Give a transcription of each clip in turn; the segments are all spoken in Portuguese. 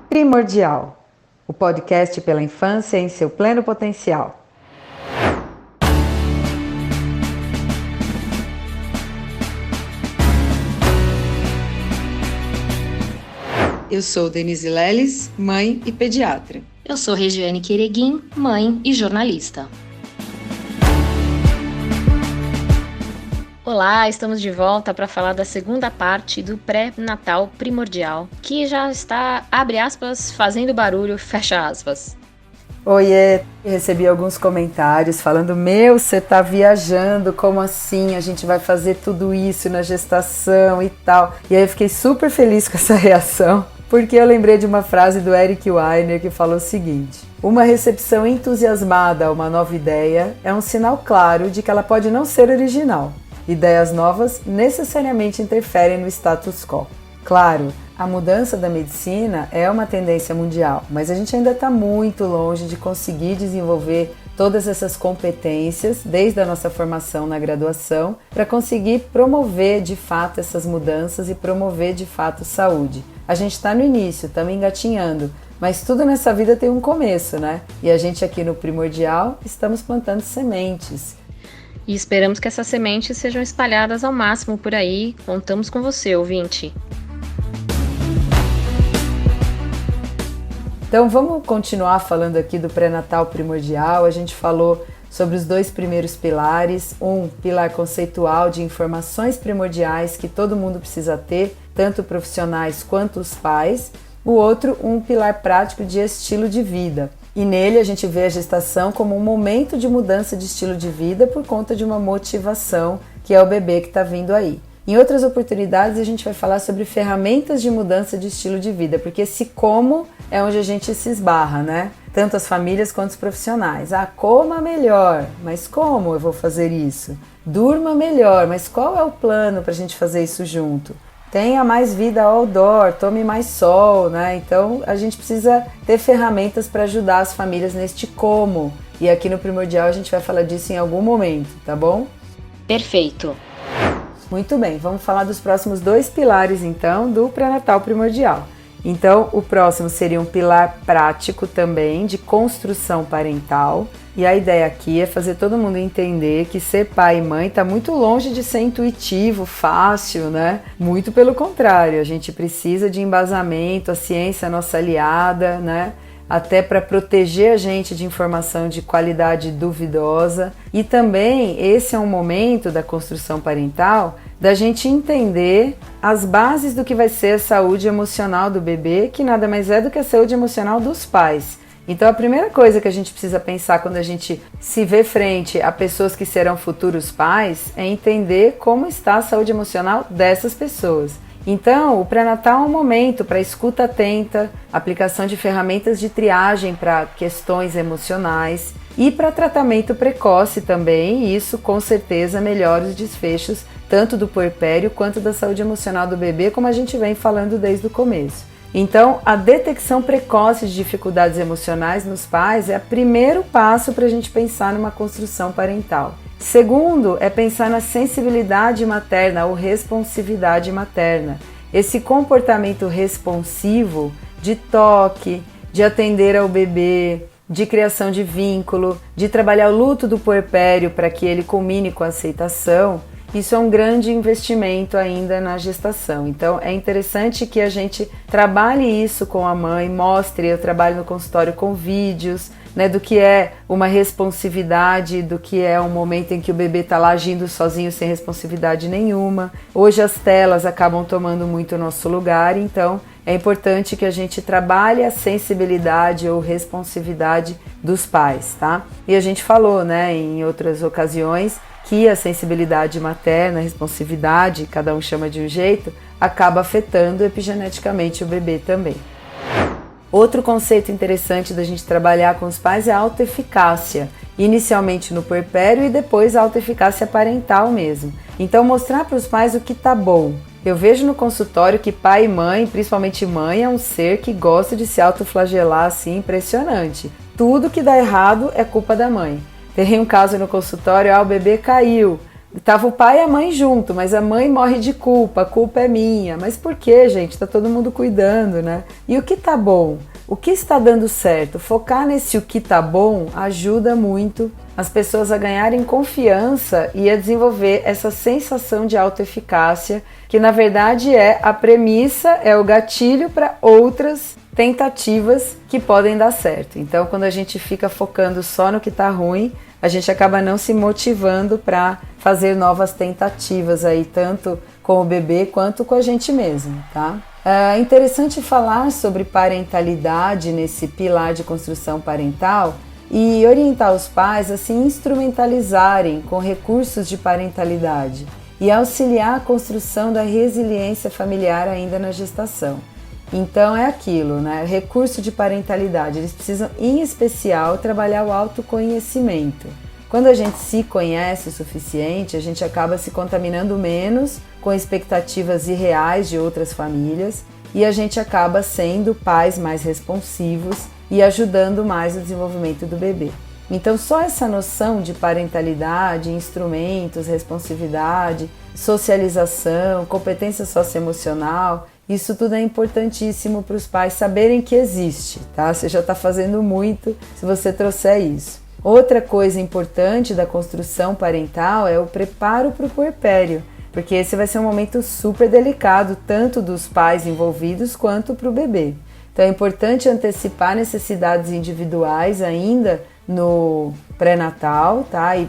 Primordial, o podcast pela infância em seu pleno potencial. Eu sou Denise Leles, mãe e pediatra. Eu sou Regiane Quereguim, mãe e jornalista. Olá, estamos de volta para falar da segunda parte do pré-natal primordial, que já está, abre aspas, fazendo barulho, fecha aspas. Oiê, recebi alguns comentários falando, você tá viajando, como assim? A gente vai fazer tudo isso na gestação e tal. E aí eu fiquei super feliz com essa reação, porque eu lembrei de uma frase do Eric Weiner que falou o seguinte: uma recepção entusiasmada a uma nova ideia é um sinal claro de que ela pode não ser original. Ideias novas necessariamente interferem no status quo. Claro, a mudança da medicina é uma tendência mundial, mas a gente ainda está muito longe de conseguir desenvolver todas essas competências, desde a nossa formação na graduação, para conseguir promover de fato essas mudanças e promover de fato saúde. A gente está no início, estamos engatinhando, mas tudo nessa vida tem um começo, né? E a gente aqui no Primordial estamos plantando sementes. E esperamos que essas sementes sejam espalhadas ao máximo por aí. Contamos com você, ouvinte. Então vamos continuar falando aqui do pré-natal primordial. A gente falou sobre os dois primeiros pilares, um pilar conceitual de informações primordiais que todo mundo precisa ter, tanto profissionais quanto os pais, o outro um pilar prático de estilo de vida. E nele a gente vê a gestação como um momento de mudança de estilo de vida por conta de uma motivação, que é o bebê que está vindo aí. Em outras oportunidades a gente vai falar sobre ferramentas de mudança de estilo de vida, porque esse como é onde a gente se esbarra, né? Tanto as famílias quanto os profissionais. Coma melhor, mas como eu vou fazer isso? Durma melhor, mas qual é o plano para a gente fazer isso junto? Tenha mais vida outdoor, tome mais sol, né? Então a gente precisa ter ferramentas para ajudar as famílias neste como. E aqui no Primordial a gente vai falar disso em algum momento, tá bom? Perfeito. Muito bem, vamos falar dos próximos dois pilares então do pré-natal primordial. Então o próximo seria um pilar prático também de construção parental. E a ideia aqui é fazer todo mundo entender que ser pai e mãe está muito longe de ser intuitivo, fácil, né? Muito pelo contrário, a gente precisa de embasamento, a ciência é nossa aliada, né? Até para proteger a gente de informação de qualidade duvidosa. E também esse é um momento da construção parental da gente entender as bases do que vai ser a saúde emocional do bebê, que nada mais é do que a saúde emocional dos pais. Então a primeira coisa que a gente precisa pensar quando a gente se vê frente a pessoas que serão futuros pais é entender como está a saúde emocional dessas pessoas. Então o pré-natal é um momento para escuta atenta, aplicação de ferramentas de triagem para questões emocionais e para tratamento precoce também, e isso com certeza melhora os desfechos tanto do puerpério quanto da saúde emocional do bebê, como a gente vem falando desde o começo. Então, a detecção precoce de dificuldades emocionais nos pais é o primeiro passo para a gente pensar numa construção parental. Segundo, é pensar na sensibilidade materna ou responsividade materna. Esse comportamento responsivo de toque, de atender ao bebê, de criação de vínculo, de trabalhar o luto do puerpério para que ele culmine com a aceitação. Isso é um grande investimento ainda na gestação. Então é interessante que a gente trabalhe isso com a mãe, mostre, eu trabalho no consultório com vídeos, né, do que é uma responsividade, do que é um momento em que o bebê está lá agindo sozinho sem responsividade nenhuma. Hoje as telas acabam tomando muito o nosso lugar, então é importante que a gente trabalhe a sensibilidade ou responsividade dos pais, tá? E a gente falou, né, em outras ocasiões, que a sensibilidade materna, a responsividade, cada um chama de um jeito, acaba afetando epigeneticamente o bebê também. Outro conceito interessante da gente trabalhar com os pais é a autoeficácia, inicialmente no puerpério e depois a autoeficácia parental mesmo. Então mostrar para os pais o que tá bom. Eu vejo no consultório que pai e mãe, principalmente mãe, é um ser que gosta de se autoflagelar assim, impressionante. Tudo que dá errado é culpa da mãe. Tem um caso no consultório, o bebê caiu. Tava o pai e a mãe junto, mas a mãe morre de culpa, a culpa é minha. Mas por que, gente? Tá todo mundo cuidando, né? E o que tá bom? O que está dando certo? Focar nesse o que tá bom ajuda muito as pessoas a ganharem confiança e a desenvolver essa sensação de autoeficácia, que na verdade é a premissa, é o gatilho para outras tentativas que podem dar certo. Então, quando a gente fica focando só no que tá ruim, a gente acaba não se motivando para fazer novas tentativas aí, tanto com o bebê quanto com a gente mesmo, tá? É interessante falar sobre parentalidade nesse pilar de construção parental e orientar os pais a se instrumentalizarem com recursos de parentalidade e auxiliar a construção da resiliência familiar ainda na gestação. Então é aquilo, né? Recurso de parentalidade, eles precisam em especial trabalhar o autoconhecimento. Quando a gente se conhece o suficiente, a gente acaba se contaminando menos com expectativas irreais de outras famílias e a gente acaba sendo pais mais responsivos e ajudando mais o desenvolvimento do bebê. Então só essa noção de parentalidade, instrumentos, responsividade, socialização, competência socioemocional, isso tudo é importantíssimo para os pais saberem que existe, tá? Você já está fazendo muito se você trouxer isso. Outra coisa importante da construção parental é o preparo para o puerpério, porque esse vai ser um momento super delicado, tanto dos pais envolvidos quanto para o bebê. Então é importante antecipar necessidades individuais ainda no pré-natal, tá? E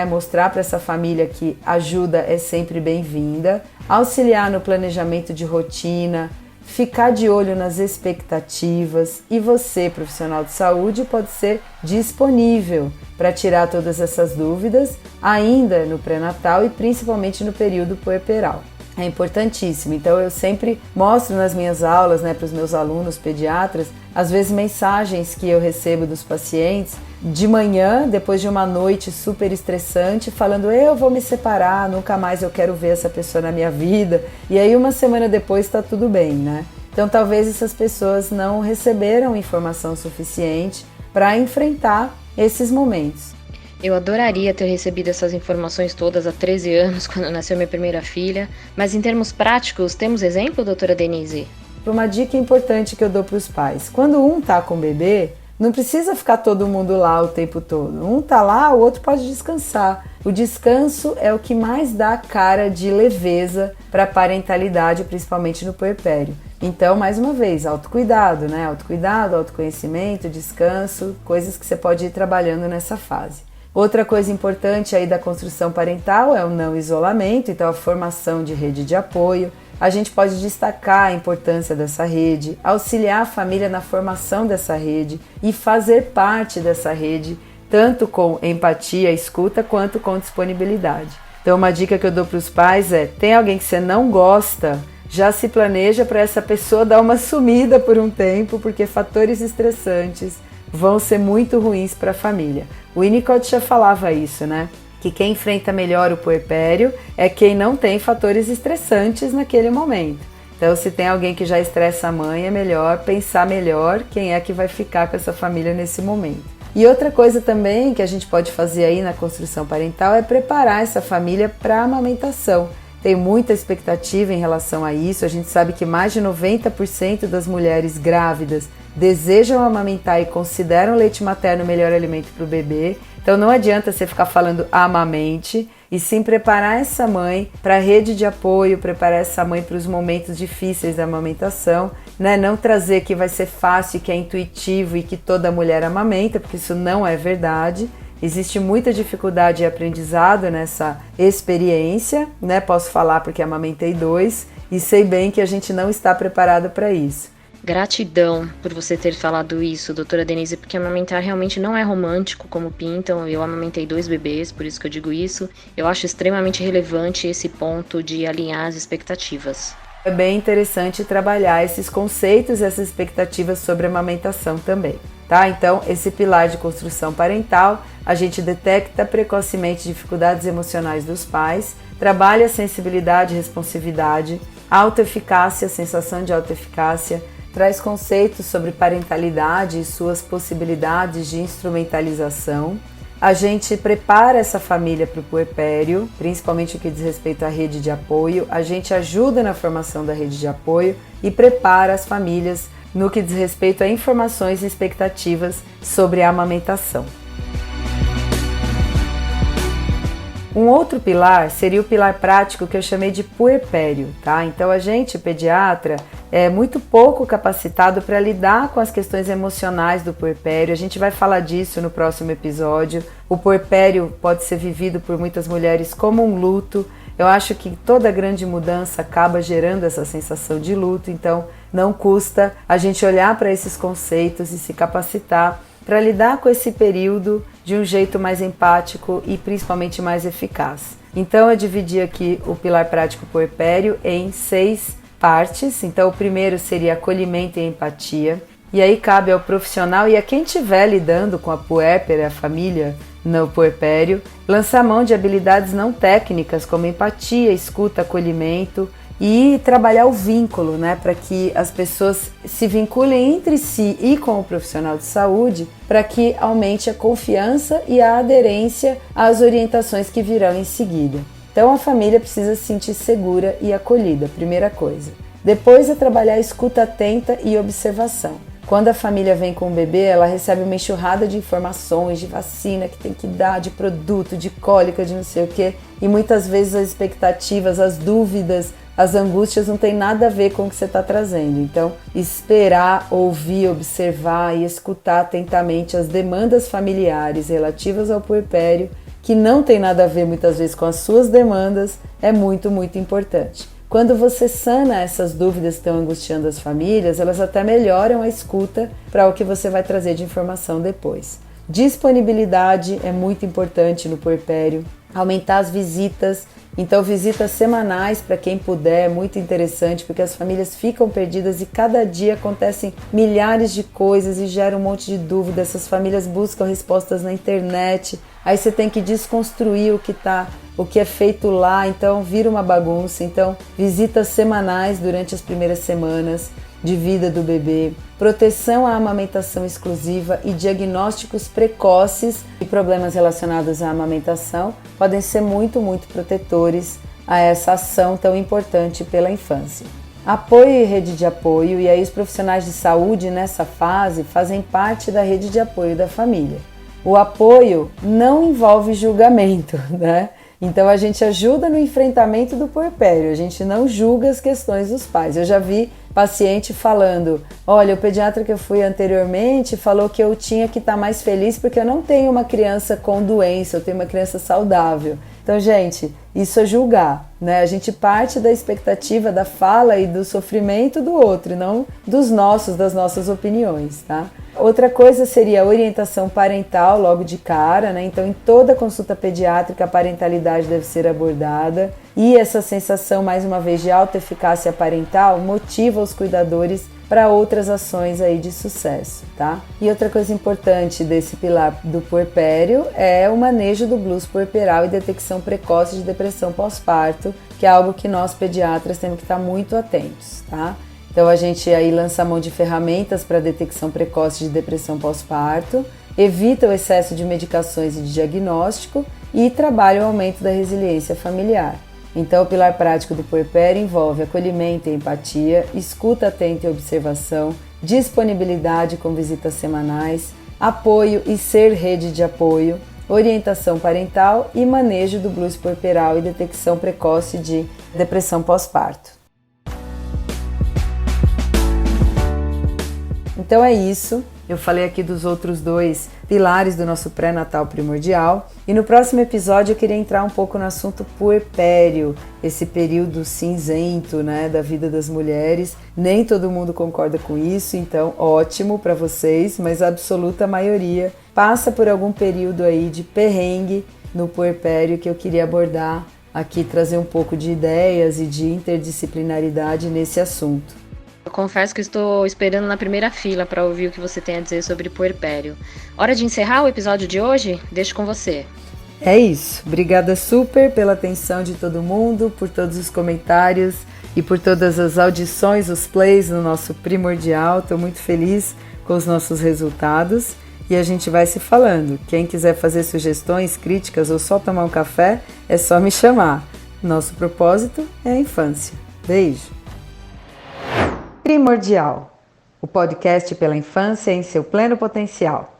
mostrar para essa família que ajuda é sempre bem-vinda, auxiliar no planejamento de rotina, ficar de olho nas expectativas e você, profissional de saúde, pode ser disponível para tirar todas essas dúvidas ainda no pré-natal e principalmente no período puerperal. É importantíssimo, então eu sempre mostro nas minhas aulas, para os meus alunos pediatras, às vezes mensagens que eu recebo dos pacientes de manhã, depois de uma noite super estressante, falando eu vou me separar, nunca mais eu quero ver essa pessoa na minha vida, e aí uma semana depois está tudo bem, né? Então talvez essas pessoas não receberam informação suficiente para enfrentar esses momentos. Eu adoraria ter recebido essas informações todas há 13 anos, quando nasceu minha primeira filha, mas em termos práticos, temos exemplo, doutora Denise? Uma dica importante que eu dou para os pais, quando um tá com o bebê, não precisa ficar todo mundo lá o tempo todo. Um tá lá, o outro pode descansar. O descanso é o que mais dá cara de leveza para a parentalidade, principalmente no puerpério. Então, mais uma vez, autocuidado, né? Autocuidado, autoconhecimento, descanso, coisas que você pode ir trabalhando nessa fase. Outra coisa importante aí da construção parental é o não isolamento, então a formação de rede de apoio. A gente pode destacar a importância dessa rede, auxiliar a família na formação dessa rede e fazer parte dessa rede, tanto com empatia, escuta, quanto com disponibilidade. Então uma dica que eu dou para os pais é, tem alguém que você não gosta, já se planeja para essa pessoa dar uma sumida por um tempo, porque fatores estressantes vão ser muito ruins para a família. O Winnicott já falava isso, né? Que quem enfrenta melhor o puerpério é quem não tem fatores estressantes naquele momento. Então, se tem alguém que já estressa a mãe, é melhor pensar melhor quem é que vai ficar com essa família nesse momento. E outra coisa também que a gente pode fazer aí na construção parental é preparar essa família para a amamentação. Tem muita expectativa em relação a isso, a gente sabe que mais de 90% das mulheres grávidas desejam amamentar e consideram o leite materno o melhor alimento para o bebê. Então não adianta você ficar falando amamente, e sim preparar essa mãe para a rede de apoio, preparar essa mãe para os momentos difíceis da amamentação, né? Não trazer que vai ser fácil, que é intuitivo e que toda mulher amamenta, porque isso não é verdade. Existe muita dificuldade e aprendizado nessa experiência, né? Posso falar porque amamentei 2 e sei bem que a gente não está preparado para isso. Gratidão por você ter falado isso, doutora Denise, porque amamentar realmente não é romântico como pintam. Eu amamentei 2 bebês, por isso que eu digo isso. Eu acho extremamente relevante esse ponto de alinhar as expectativas. É bem interessante trabalhar esses conceitos e essas expectativas sobre a amamentação também, tá? Então, esse pilar de construção parental, a gente detecta precocemente dificuldades emocionais dos pais, trabalha a sensibilidade e responsividade, autoeficácia, sensação de autoeficácia, traz conceitos sobre parentalidade e suas possibilidades de instrumentalização, a gente prepara essa família para o puerpério, principalmente o que diz respeito à rede de apoio, a gente ajuda na formação da rede de apoio e prepara as famílias no que diz respeito a informações e expectativas sobre a amamentação. Um outro pilar seria o pilar prático que eu chamei de puerpério, tá? Então a gente, pediatra, é muito pouco capacitado para lidar com as questões emocionais do puerpério. A gente vai falar disso no próximo episódio. O puerpério pode ser vivido por muitas mulheres como um luto. Eu acho que toda grande mudança acaba gerando essa sensação de luto, então não custa a gente olhar para esses conceitos e se capacitar para lidar com esse período de um jeito mais empático e principalmente mais eficaz. Então eu dividi aqui o pilar prático puerpério em 6 partes. Então o primeiro seria acolhimento e empatia, e aí cabe ao profissional e a quem estiver lidando com a puérpera, a família no puerpério, lançar mão de habilidades não técnicas como empatia, escuta, acolhimento e trabalhar o vínculo, né, para que as pessoas se vinculem entre si e com o profissional de saúde, para que aumente a confiança e a aderência às orientações que virão em seguida. Então a família precisa se sentir segura e acolhida, primeira coisa. Depois é trabalhar a escuta atenta e observação. Quando a família vem com o bebê, ela recebe uma enxurrada de informações, de vacina que tem que dar, de produto, de cólica, de não sei o quê, e muitas vezes as expectativas, as dúvidas, as angústias não tem nada a ver com o que você está trazendo. Então, esperar, ouvir, observar e escutar atentamente as demandas familiares relativas ao puerpério, que não tem nada a ver muitas vezes com as suas demandas, é muito, muito importante. Quando você sana essas dúvidas que estão angustiando as famílias, elas até melhoram a escuta para o que você vai trazer de informação depois. Disponibilidade é muito importante no puerpério, aumentar as visitas. Então, visitas semanais para quem puder é muito interessante, porque as famílias ficam perdidas e cada dia acontecem milhares de coisas e gera um monte de dúvida. Essas famílias buscam respostas na internet, aí você tem que desconstruir o que é feito lá, então vira uma bagunça. Então, visitas semanais durante as primeiras semanas de vida do bebê, proteção à amamentação exclusiva e diagnósticos precoces de problemas relacionados à amamentação podem ser muito, muito protetores a essa ação tão importante pela infância. Apoio e rede de apoio, e aí os profissionais de saúde nessa fase fazem parte da rede de apoio da família. O apoio não envolve julgamento, né? Então a gente ajuda no enfrentamento do puerpério, a gente não julga as questões dos pais. Eu já vi paciente falando, olha, o pediatra que eu fui anteriormente falou que eu tinha que estar mais feliz porque eu não tenho uma criança com doença, eu tenho uma criança saudável. Então, gente, isso é julgar, né? A gente parte da expectativa da fala e do sofrimento do outro, não das nossas opiniões, tá? Outra coisa seria a orientação parental logo de cara, né? Então, em toda consulta pediátrica, a parentalidade deve ser abordada. E essa sensação, mais uma vez, de alta eficácia parental motiva os cuidadores para outras ações aí de sucesso, tá? E outra coisa importante desse pilar do puerpério é o manejo do blues puerperal e detecção precoce de depressão pós-parto, que é algo que nós pediatras temos que estar muito atentos, tá? Então a gente aí lança a mão de ferramentas para detecção precoce de depressão pós-parto, evita o excesso de medicações e de diagnóstico e trabalha o aumento da resiliência familiar. Então, o pilar prático do puerpério envolve acolhimento e empatia, escuta atenta e observação, disponibilidade com visitas semanais, apoio e ser rede de apoio, orientação parental e manejo do blues puerperal e detecção precoce de depressão pós-parto. Então é isso. Eu falei aqui dos outros 2 pilares do nosso pré-natal primordial e no próximo episódio eu queria entrar um pouco no assunto puerpério, esse período cinzento, né, da vida das mulheres. Nem todo mundo concorda com isso, então ótimo para vocês, mas a absoluta maioria passa por algum período aí de perrengue no puerpério que eu queria abordar aqui, trazer um pouco de ideias e de interdisciplinaridade nesse assunto. Eu confesso que estou esperando na primeira fila para ouvir o que você tem a dizer sobre puerpério. Hora de encerrar o episódio de hoje? Deixo com você. É isso. Obrigada super pela atenção de todo mundo, por todos os comentários e por todas as audições, os plays no nosso primordial. Estou muito feliz com os nossos resultados. e a gente vai se falando. Quem quiser fazer sugestões, críticas ou só tomar um café, é só me chamar. Nosso propósito é a infância. Beijo! Primordial, o podcast pela infância em seu pleno potencial.